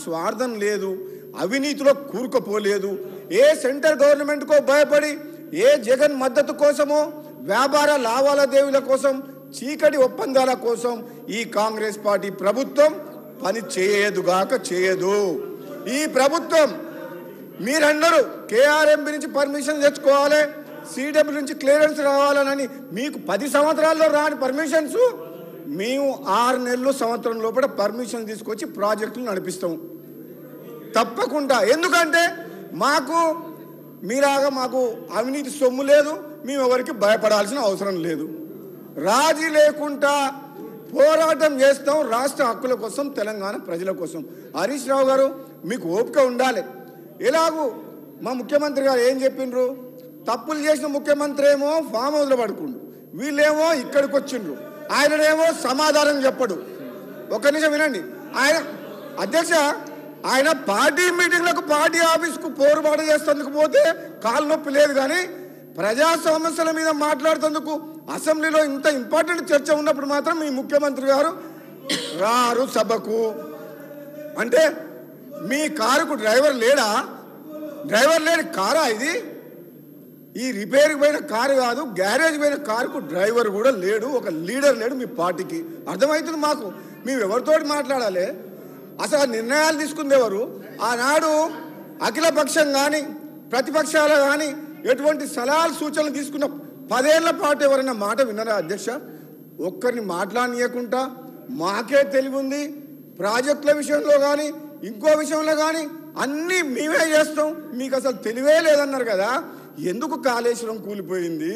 స్వార్థం లేదు, అవినీతిలో కూరుకుపోలేదు. ఏ సెంట్రల్ గవర్నమెంట్కో భయపడి, ఏ జగన్ మద్దతు కోసమో, వ్యాపార లావాదేవీల కోసం, చీకటి ఒప్పందాల కోసం ఈ కాంగ్రెస్ పార్టీ ప్రభుత్వం పని చేయదు. ఈ ప్రభుత్వం మీరందరూ కేఆర్ఎంబి నుంచి పర్మిషన్ తెచ్చుకోవాలి, సిడబ్ల్యూ నుంచి క్లియరెన్స్ రావాలని మీకు 10 సంవత్సరాల్లో రాని పర్మిషన్స్ మేము 6 నెలలు సంవత్సరం లోపల పర్మిషన్ తీసుకొచ్చి ప్రాజెక్టులు నడిపిస్తాము తప్పకుండా. ఎందుకంటే మీలాగా మాకు అవినీతి సొమ్ము లేదు, మేము ఎవరికి భయపడాల్సిన అవసరం లేదు. రాజీ లేకుండా పోరాటం చేస్తాం రాష్ట్ర హక్కుల కోసం, తెలంగాణ ప్రజల కోసం. హరీష్ రావు గారు మీకు ఓపిక ఉండాలి. ఎలాగూ మా ముఖ్యమంత్రి గారు ఏం చెప్పిండ్రు, తప్పులు చేసిన ముఖ్యమంత్రి ఏమో ఫామ్ హౌస్లో పడుకుండు, వీళ్ళేమో ఇక్కడికి వచ్చిండ్రు, ఆయననేమో సమాధానం చెప్పడు. ఒక నిమిషం వినండి. ఆయన పార్టీ మీటింగ్లకు, పార్టీ ఆఫీస్కు పోరుబాటు చేసేందుకు పోతే కాలు నొప్పి లేదు, కానీ ప్రజా సమస్యల మీద మాట్లాడుతందుకు అసెంబ్లీలో ఇంత ఇంపార్టెంట్ చర్చ ఉన్నప్పుడు మాత్రం మీ ముఖ్యమంత్రి గారు రారు సభకు. అంటే మీ కారుకు డ్రైవర్ లేడా? డ్రైవర్ లేని కారా ఇది? ఈ రిపేర్కి పోయిన కారు కాదు, గ్యారేజ్ పోయిన కారుకు డ్రైవర్ కూడా లేడు, ఒక లీడర్ లేడు మీ పార్టీకి. అర్థమవుతుంది మాకు. మేము ఎవరితోటి మాట్లాడాలి? అసలు ఆ నిర్ణయాలు తీసుకుంది ఎవరు? ఆనాడు అఖిల పక్షం కానీ ప్రతిపక్షాలు కానీ ఎటువంటి సలహాలు సూచనలు తీసుకున్న 10 ఏళ్ల పాటు ఎవరైనా మాట విన్నారా అధ్యక్ష? ఒక్కరిని మాట్లాడనీయకుండా మాకే తెలివి ఉంది, ప్రాజెక్టుల విషయంలో కానీ ఇంకో విషయంలో కానీ అన్నీ మేమే చేస్తాం, మీకు అసలు తెలివే లేదన్నారు కదా. ఎందుకు కాళేశ్వరం కూలిపోయింది,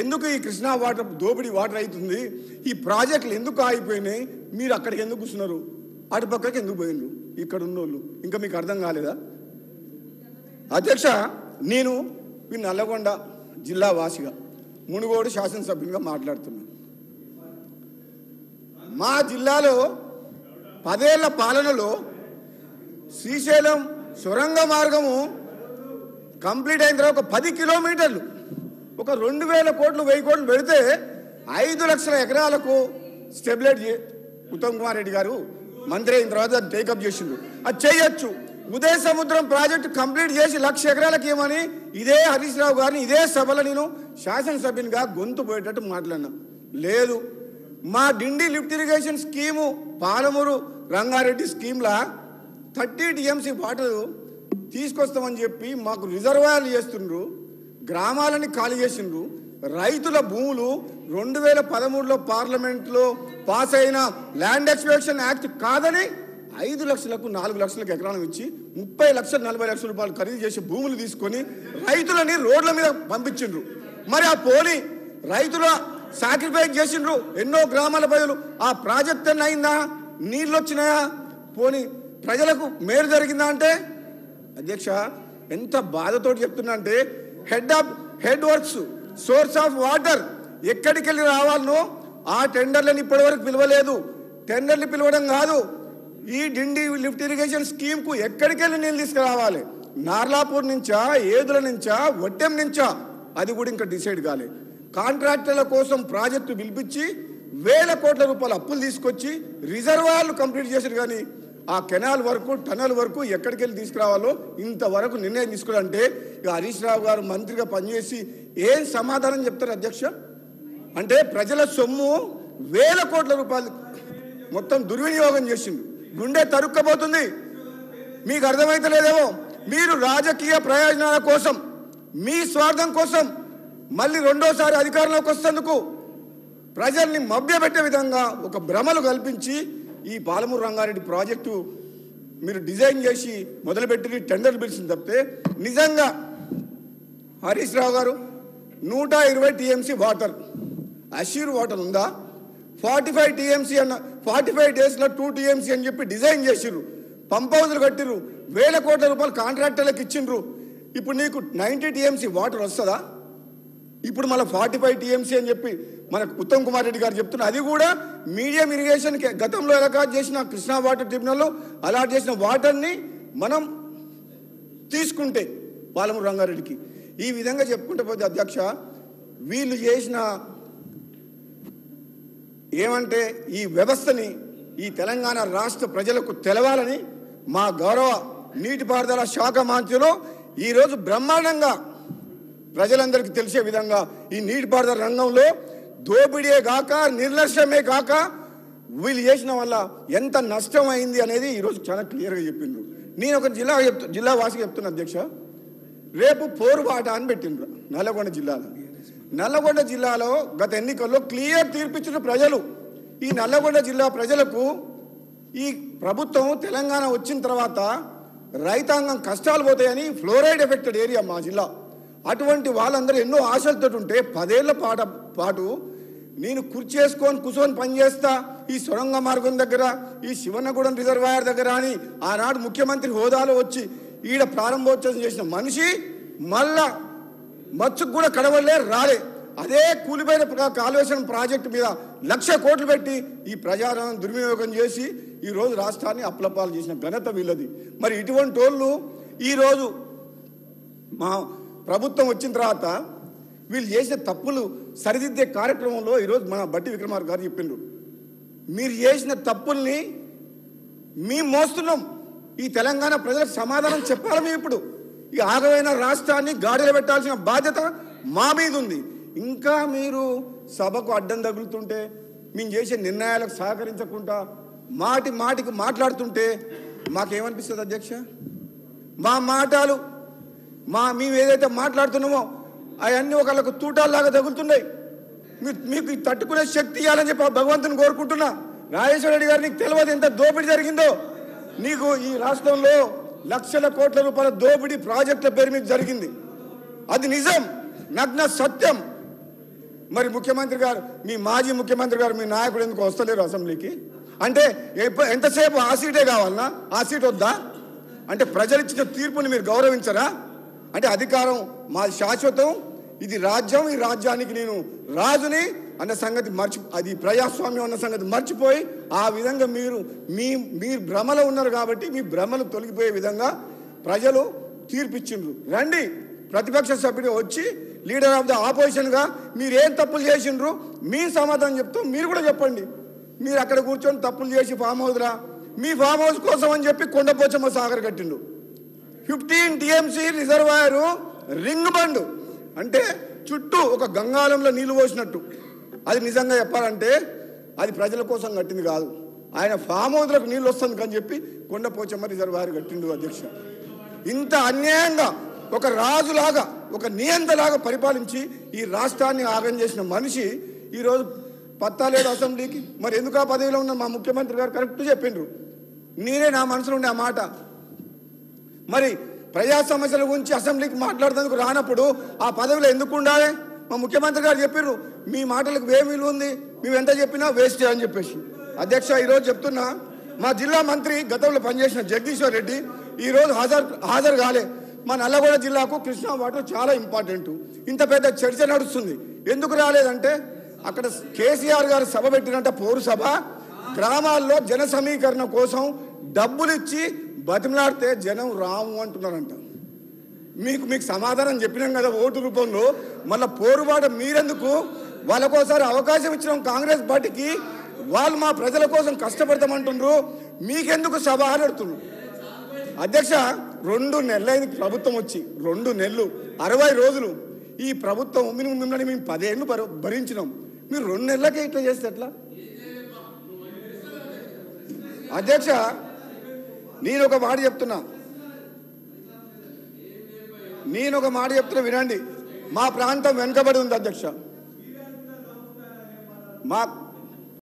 ఎందుకు ఈ కృష్ణా వాటర్ దోపిడీ వాటర్ అవుతుంది, ఈ ప్రాజెక్టులు ఎందుకు ఆగిపోయినాయి, మీరు అక్కడికి ఎందుకు కూర్చున్నారు, అటుపక్కకి ఎందుకు పోయినరు ఇక్కడ ఉన్నోళ్ళు? ఇంకా మీకు అర్థం కాలేదా? అధ్యక్ష, నేను ఈ నల్లగొండ జిల్లా వాసిగా, మునుగోడు శాసనసభ్యునిగా మాట్లాడుతున్నాను. మా జిల్లాలో 10 ఏళ్ల పాలనలో శ్రీశైలం సొరంగ మార్గము కంప్లీట్ అయిన తర్వాత 10 కిలోమీటర్లు ఒక 2000 కోట్లు 1000 కోట్లు పెడితే 5 లక్షల ఎకరాలకు స్టెబిలైట్ ఉత్తమ్ కుమార్ రెడ్డి గారు మంత్రి అయిన తర్వాత టేకప్ చేసిండు. అది చేయొచ్చు. ఉదయ సముద్రం ప్రాజెక్టు కంప్లీట్ చేసి 1,00,000 ఎకరాలకు ఏమని ఇదే హరీష్ రావు గారిని ఇదే సభలో నేను శాసనసభ్యునిగా గొంతు పోయేటట్టు మాట్లాడినా. లేదు, మా Dindi lift irrigation scheme Palamuru Rangareddy స్కీమ్లా 30 టీఎంసీ వాటర్ తీసుకొస్తామని చెప్పి మాకు రిజర్వాయర్లు చేస్తుండ్రు, గ్రామాలని ఖాళీ చేసిండ్రు. రైతుల భూములు 2013లో పార్లమెంట్లో పాస్ అయిన ల్యాండ్ ఎక్స్ప్లోరేషన్ యాక్ట్ కాదని 5 లక్షలకు 4 లక్షలకు ఎకరాలు ఇచ్చి 30 లక్షలు 40 లక్షల రూపాయలు ఖరీదు చేసి భూములు తీసుకొని రైతులని రోడ్ల మీద పంపించిండ్రు. మరి ఆ పోనీ రైతుల సాక్రిఫైస్ చేసిండ్రు ఎన్నో గ్రామాల ప్రజలు. ఆ ప్రాజెక్ట్ అన్న అయిందా? నీళ్ళు వచ్చినాయా? పోనీ ప్రజలకు మేలు జరిగిందా? అంటే అధ్యక్ష, ఎంత బాధతో చెప్తున్నా అంటే head works, source of water ఎక్కడికి వెళ్ళి రావాలనో ఆ టెండర్లను ఇప్పటివరకు పిలవలేదు. టెండర్లు పిలవడం కాదు, ఈ డిండి లిఫ్ట్ ఇరిగేషన్ స్కీమ్కు ఎక్కడికి వెళ్ళి నీళ్ళు తీసుకురావాలి, నార్లాపూర్ నుంచా, ఏదుల నుంచా, వట్టెం నుంచా, అది కూడా ఇంకా డిసైడ్ కాలేదు. కాంట్రాక్టర్ల కోసం ప్రాజెక్టు పిలిపించి 1000 కోట్ల రూపాయలు అప్పులు తీసుకొచ్చి రిజర్వాయర్లు కంప్లీట్ చేశారు, కానీ ఆ కెనాల్ వరకు టనల్ వరకు ఎక్కడికి వెళ్ళి తీసుకురావాలో ఇంతవరకు నిర్ణయం తీసుకోవాలంటే ఇక హరీష్ రావు గారు మంత్రిగా పనిచేసి ఏం సమాధానం చెప్తారు అధ్యక్ష? అంటే ప్రజల సొమ్ము 1000 కోట్ల రూపాయలు మొత్తం దుర్వినియోగం చేసిండు. గుండె తరుక్కపోతుంది. మీకు అర్థమైతలేదేమో. మీరు రాజకీయ ప్రయోజనాల కోసం, మీ స్వార్థం కోసం మళ్ళీ రెండోసారి అధికారంలోకి వస్తేందుకు ప్రజల్ని మభ్యపెట్టే విధంగా ఒక భ్రమలు కల్పించి ఈ పాలమూరు రంగారెడ్డి ప్రాజెక్టు మీరు డిజైన్ చేసి మొదలుపెట్టి టెండర్లు పిలిచింది తప్పితే నిజంగా హరీష్ రావు గారు 120 టీఎంసీ వాటర్ అష్యూర్ వాటర్ ఉందా? 45 టీఎంసీ అన్న 45 డేస్లో 2 టీఎంసీ అని చెప్పి డిజైన్ చేసిర్రు, పంప్ హౌజులు కట్టిర్రు, 1000 కోట్ల రూపాయలు కాంట్రాక్టర్లకు ఇచ్చిండ్రు. ఇప్పుడు నీకు 90 టీఎంసీ వాటర్ వస్తుందా? ఇప్పుడు మళ్ళీ 45 టీఎంసీ అని చెప్పి మనకు ఉత్తమ్ కుమార్ రెడ్డి గారు చెప్తున్నారు. అది కూడా మీడియం ఇరిగేషన్కి గతంలో అలాట్ చేసిన కృష్ణా వాటర్ ట్రిబ్యునల్లో అలాట్ చేసిన వాటర్ని మనం తీసుకుంటే పాలమూరు రంగారెడ్డికి ఈ విధంగా చెప్పుకుంటే పోతే అధ్యక్ష, వీళ్ళు చేసిన ఏమంటే ఈ వ్యవస్థని ఈ తెలంగాణ రాష్ట్ర ప్రజలకు తెలవాలని మా గౌరవ నీటిపారుదల శాఖ మంత్రులు ఈరోజు బ్రహ్మాండంగా ప్రజలందరికీ తెలిసే విధంగా ఈ నీటిపారుదల రంగంలో దోపిడీయే కాక నిర్లక్ష్యమే కాక వీళ్ళు చేసిన వల్ల ఎంత నష్టం అయింది అనేది ఈరోజు చాలా క్లియర్గా చెప్పిండ్రు. నేను ఒక జిల్లా వాసిగా చెప్తున్నా అధ్యక్ష, రేపు పోరుబాట అని పెట్టిండ్రు నల్లగొండ జిల్లాలో గత ఎన్నికల్లో క్లియర్ తీర్పిచ్చిన ప్రజలు. ఈ నల్లగొండ జిల్లా ప్రజలకు ఈ ప్రభుత్వం తెలంగాణ వచ్చిన తర్వాత రైతాంగం కష్టాలు పోతాయని ఫ్లోరైడ్ ఎఫెక్టెడ్ ఏరియా మా జిల్లా. అటువంటి వాళ్ళందరూ ఎన్నో ఆశలతో ఉంటే 10 ఏళ్ల పాటు నేను కుర్చేసుకొని కూర్చొని పనిచేస్తా ఈ సొరంగ మార్గం దగ్గర, ఈ శివనగూడెం రిజర్వాయర్ దగ్గర అని ఆనాడు ముఖ్యమంత్రి హోదాలో వచ్చి ఈడ ప్రారంభోత్సవం చేసిన మనిషి మళ్ళా మచ్చుకు కూడా కడవలే రాలే. అదే కూలిపోయిన కాళేశ్వరం ప్రాజెక్టు మీద 1,00,000 కోట్లు పెట్టి ఈ ప్రజాధనం దుర్వినియోగం చేసి ఈరోజు రాష్ట్రాన్ని అప్లపాలు చేసిన ఘనత వీళ్ళది. మరి ఇటువంటి వాళ్ళు ఈరోజు మా ప్రభుత్వం వచ్చిన తర్వాత వీళ్ళు చేసిన తప్పులు సరిదిద్దే కార్యక్రమంలో ఈరోజు మన బట్టి విక్రమార్క గారు చెప్పిండ్రు, మీరు చేసిన తప్పుల్ని మేము మోస్తున్నాం, ఈ తెలంగాణ ప్రజలకు సమాధానం చెప్పాలి. మేము ఇప్పుడు ఈ ఆగమైన రాష్ట్రాన్ని గాడిలో పెట్టాల్సిన బాధ్యత మా మీద ఉంది. ఇంకా మీరు సభకు అడ్డం తగులుతుంటే, మేము చేసే నిర్ణయాలకు సహకరించకుండా మాటికి మాట్లాడుతుంటే మాకేమనిపిస్తుంది అధ్యక్ష? మా మాటలు మేము ఏదైతే మాట్లాడుతున్నామో అవన్నీ ఒకళ్ళకు తూటాల్లాగా తగులుతున్నాయి. మీకు తట్టుకునే శక్తి ఇవ్వాలని చెప్పి భగవంతుని కోరుకుంటున్నా. రాజేశ్వర రెడ్డి గారు, నీకు తెలియదు ఎంత దోపిడీ జరిగిందో. నీకు ఈ రాష్ట్రంలో 1,00,000 కోట్ల రూపాయల దోపిడీ ప్రాజెక్టుల పేరు మీద జరిగింది. అది నిజం, నగ్న సత్యం. మరి ముఖ్యమంత్రి గారు, మీ మాజీ ముఖ్యమంత్రి గారు, మీ నాయకుడు ఎందుకు వస్తలేరు అసెంబ్లీకి? అంటే ఎంతసేపు ఆ సీటే కావాలన్నా? ఆ సీట్ వద్దా? అంటే ప్రజలు ఇచ్చిన తీర్పుని మీరు గౌరవించరా? అంటే అధికారం మాది శాశ్వతం, ఇది రాజ్యం, ఈ రాజ్యానికి నేను రాజుని అన్న సంగతి అది ప్రజాస్వామ్యం అన్న సంగతి మర్చిపోయి ఆ విధంగా మీరు భ్రమలో ఉన్నారు. కాబట్టి మీ భ్రమలు తొలగిపోయే విధంగా ప్రజలు తీర్పిచ్చిండ్రు. రండి, ప్రతిపక్ష సభ్యుడు వచ్చి లీడర్ ఆఫ్ ద ఆపోజిషన్గా మీరు ఏం తప్పులు చేసిండ్రు మీ సమాధానం చెప్తాం. మీరు కూడా చెప్పండి. మీరు అక్కడ కూర్చొని తప్పులు చేసి ఫామ్ హౌస్రా, మీ ఫామ్ హౌస్ కోసం అని చెప్పి కొండపోచమ్మ సాగర్ కట్టిండు. 15 TMC రిజర్వాయరు రింగ్ బండ్ అంటే చుట్టూ ఒక గంగాళంలో నీళ్లు పోసినట్టు. అది నిజంగా చెప్పాలంటే అది ప్రజల కోసం కట్టింది కాదు, ఆయన ఫామ్ హౌస్లకు నీళ్ళు వస్తుంది అని చెప్పి కొండపోచమ్మ రిజర్వాయర్ కట్టిండు. అధ్యక్ష, ఇంత అన్యాయంగా ఒక రాజులాగా, ఒక నియంతలాగా పరిపాలించి ఈ రాష్ట్రాన్ని ఆగం చేసిన మనిషి ఈరోజు పత్తాలేడు అసెంబ్లీకి. మరి ఎందుకు ఆ పదవిలో ఉన్న మా ముఖ్యమంత్రి గారు కరెక్ట్ చెప్పిండ్రు. నేనే నా మనసులో ఉండే ఆ మాట. మరి ప్రజా సమస్యల గురించి అసెంబ్లీకి మాట్లాడుతందుకు రానప్పుడు ఆ పదవిలో ఎందుకు ఉండాలి? మా ముఖ్యమంత్రి గారు చెప్పారు, మీ మాటలకు ఏ విలువ ఉంది, మేము ఎంత చెప్పినా వేస్ట్ అని చెప్పేసి. అధ్యక్ష, ఈరోజు చెప్తున్నా, మా జిల్లా మంత్రి గతంలో పనిచేసిన జగదీశ్వర్ రెడ్డి ఈరోజు హాజరు కాలే. మా నల్లగొండ జిల్లాకు కృష్ణా వాటర్ చాలా ఇంపార్టెంట్. ఇంత పెద్ద చర్చ నడుస్తుంది, ఎందుకు రాలేదంటే అక్కడ కేసీఆర్ గారు సభ పెట్టినట్ట పోరు సభ, గ్రామాల్లో జన సమీకరణ కోసం డబ్బులు ఇచ్చి బతిమలాడితే జనం రాము అంటున్నారంట. మీకు సమాధానం చెప్పినాం కదా ఓటు రూపంలో. మళ్ళీ పోరుబాట మీరెందుకు? వాళ్ళకోసారి అవకాశం ఇచ్చినాం కాంగ్రెస్ పార్టీకి, వాళ్ళు మా ప్రజల కోసం కష్టపడతామంటుండ్రు, మీకెందుకు సభ ఆడుతున్నారు? అధ్యక్ష, 2 నెలలైంది ప్రభుత్వం వచ్చి, 2 నెలలు 60 రోజులు ఈ ప్రభుత్వం మిమ్మల్ని మేము 10 ఏళ్ళు భరించినాం. మీరు 2 నెలలకే ఇట్లా చేస్తే ఎట్లా? అధ్యక్ష, నేను ఒక మాట చెప్తున్నా వినండి. మా ప్రాంతం వెనుకబడి ఉంది అధ్యక్ష.